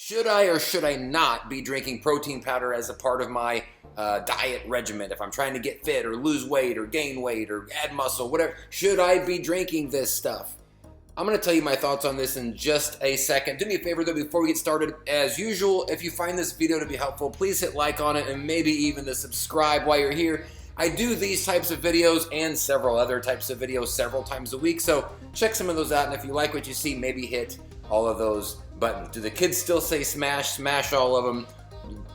Should I or should I not be drinking protein powder as a part of my diet regimen? If I'm trying to get fit or lose weight or gain weight or add muscle, whatever, should I be drinking this stuff? I'm going to tell you my thoughts on this in just a second. Do me a favor though, before we get started, as usual, if you find this video to be helpful, please hit like on it and maybe even the subscribe while you're here. I do these types of videos and several other types of videos several times a week, so check some of those out, and if you like what you see, maybe hit all of those buttons. Do the kids still say smash? Smash all of them.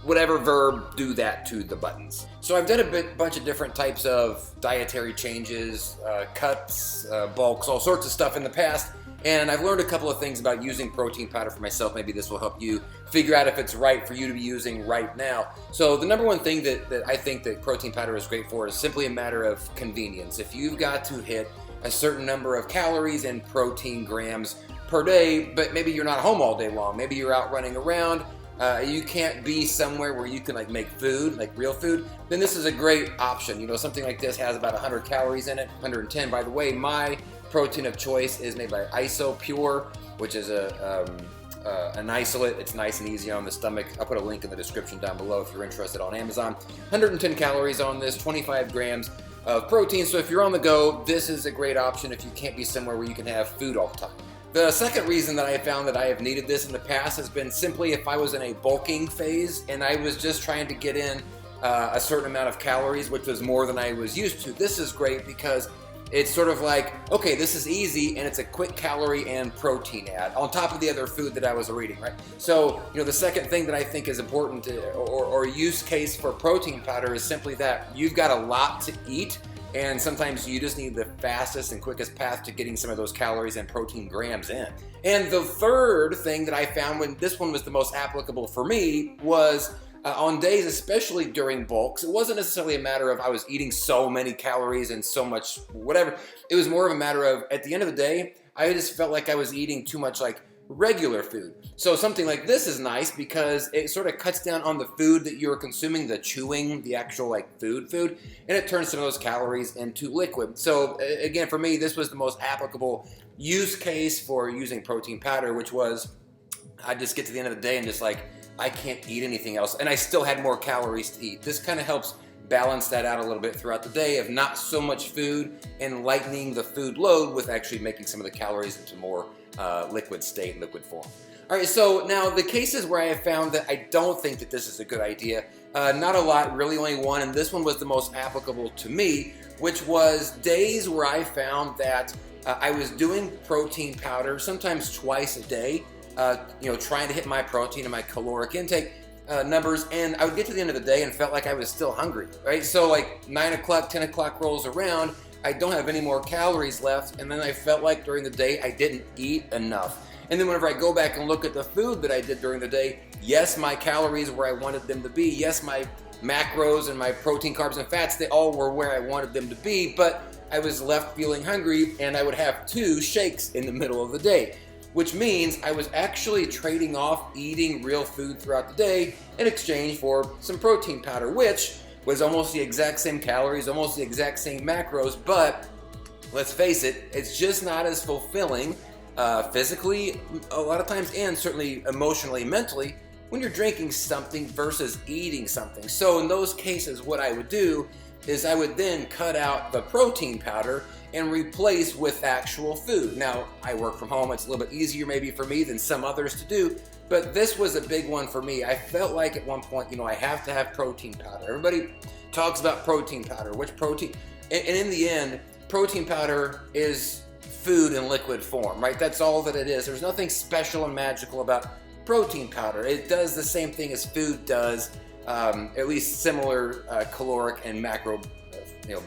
Whatever verb, do that to the buttons. So I've done a bunch of different types of dietary changes, cuts, bulks, all sorts of stuff in the past, and I've learned a couple of things about using protein powder for myself. Maybe this will help you figure out if it's right for you to be using right now. So the number one thing that I think that protein powder is great for is simply a matter of convenience. If you've got to hit a certain number of calories and protein grams per day, but maybe you're not home all day long, maybe you're out running around, you can't be somewhere where you can like make food, like real food, then this is a great option. You know, something like this has about 100 calories in it, 110. By the way, my protein of choice is made by Pure, which is an isolate. It's nice and easy on the stomach. I'll put a link in the description down below if you're interested, on Amazon. 110 calories on this, 25 grams of protein. So if you're on the go, this is a great option if you can't be somewhere where you can have food all the time. The second reason that I found that I have needed this in the past has been simply if I was in a bulking phase and I was just trying to get in a certain amount of calories, which was more than I was used to. This is great because it's sort of like, okay, this is easy and it's a quick calorie and protein add on top of the other food that I was eating, right? So, you know, the second thing that I think is important or use case for protein powder is simply that you've got a lot to eat, and sometimes you just need the fastest and quickest path to getting some of those calories and protein grams in. And the third thing that I found, when this one was the most applicable for me, was on days, especially during bulks, it wasn't necessarily a matter of I was eating so many calories and so much whatever. It was more of a matter of, at the end of the day, I just felt like I was eating too much like regular food. So something like this is nice because it sort of cuts down on the food that you're consuming, the chewing, the actual like food, and it turns some of those calories into liquid. So again, for me, this was the most applicable use case for using protein powder, which was I just get to the end of the day and just like, I can't eat anything else, and I still had more calories to eat. This kind of helps balance that out a little bit throughout the day of not so much food and lightening the food load with actually making some of the calories into more liquid state, liquid form. All right, so now the cases where I have found that I don't think that this is a good idea, not a lot, really only one, and this one was the most applicable to me, which was days where I found that I was doing protein powder sometimes twice a day, you know, trying to hit my protein and my caloric intake numbers, and I would get to the end of the day and felt like I was still hungry, right? So like 9 o'clock, 10 o'clock rolls around, I don't have any more calories left, and then I felt like during the day I didn't eat enough. And then whenever I go back and look at the food that I did during the day, yes, my calories where I wanted them to be, yes, my macros and my protein, carbs, and fats, they all were where I wanted them to be, but I was left feeling hungry, and I would have 2 shakes in the middle of the day, which means I was actually trading off eating real food throughout the day in exchange for some protein powder, which was almost the exact same calories, almost the exact same macros, but let's face it, it's just not as fulfilling physically a lot of times, and certainly emotionally, mentally, when you're drinking something versus eating something. So in those cases, what I would do is I would then cut out the protein powder and replace with actual food. Now, I work from home. It's a little bit easier maybe for me than some others to do, but this was a big one for me. I felt like at one point, you know, I have to have protein powder. Everybody talks about protein powder, which protein, and in the end, protein powder is food in liquid form, right? That's all that it is. There's nothing special and magical about protein powder. It does the same thing as food does, at least similar caloric and macro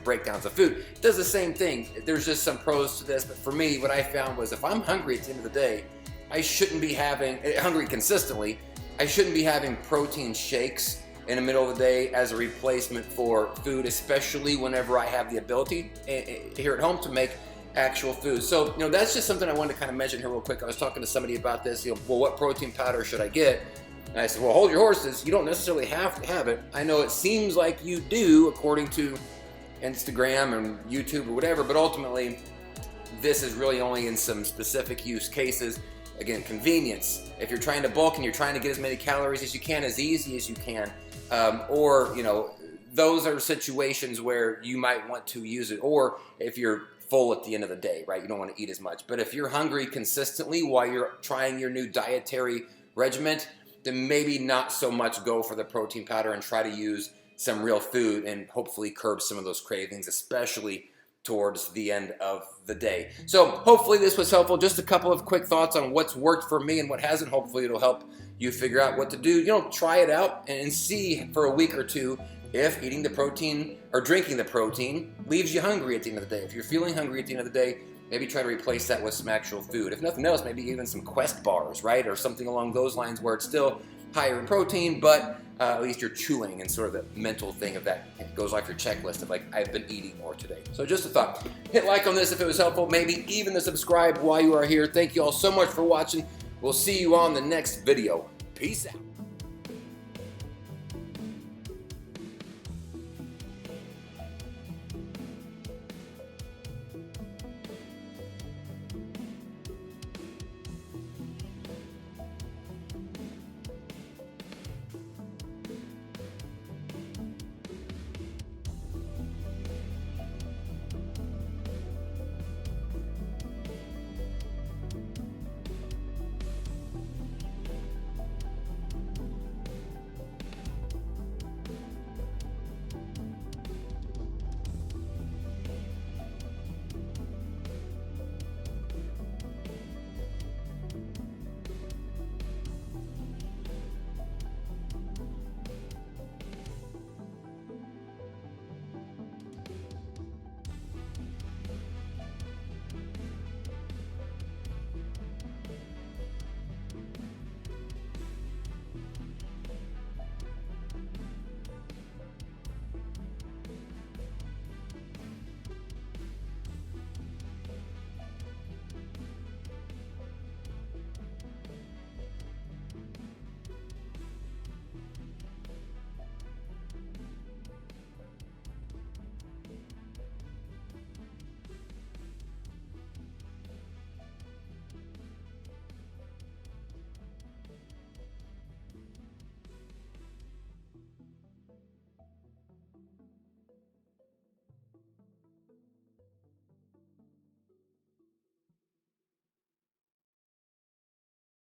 breakdowns of food. It does the same thing. There's just some pros to this, but for me, what I found was if I'm hungry at the end of the day, I shouldn't be hungry consistently. I shouldn't be having protein shakes in the middle of the day as a replacement for food, especially whenever I have the ability here at home to make actual food. So, you know, that's just something I wanted to kind of mention here real quick. I was talking to somebody about this, well, what protein powder should I get? And I said, well, hold your horses. You don't necessarily have to have it. I know it seems like you do according to Instagram and YouTube or whatever, but ultimately this is really only in some specific use cases. Again, convenience. If you're trying to bulk and you're trying to get as many calories as you can, as easy as you can, or, you know, those are situations where you might want to use it. Or if you're full at the end of the day, right? You don't want to eat as much. But if you're hungry consistently while you're trying your new dietary regimen, then maybe not so much go for the protein powder and try to use some real food and hopefully curb some of those cravings, especially towards the end of the day. So hopefully this was helpful. Just a couple of quick thoughts on what's worked for me and what hasn't. Hopefully it'll help you figure out what to do. You know, try it out and see for a week or two if eating the protein or drinking the protein leaves you hungry at the end of the day. If you're feeling hungry at the end of the day, maybe try to replace that with some actual food. If nothing else, maybe even some Quest bars, right? Or something along those lines where it's still higher in protein, but at least you're chewing, and sort of the mental thing of that it goes off your checklist of like, I've been eating more today. So just a thought. Hit like on this if it was helpful, maybe even to subscribe while you are here. Thank you all so much for watching. We'll see you on the next video. Peace out.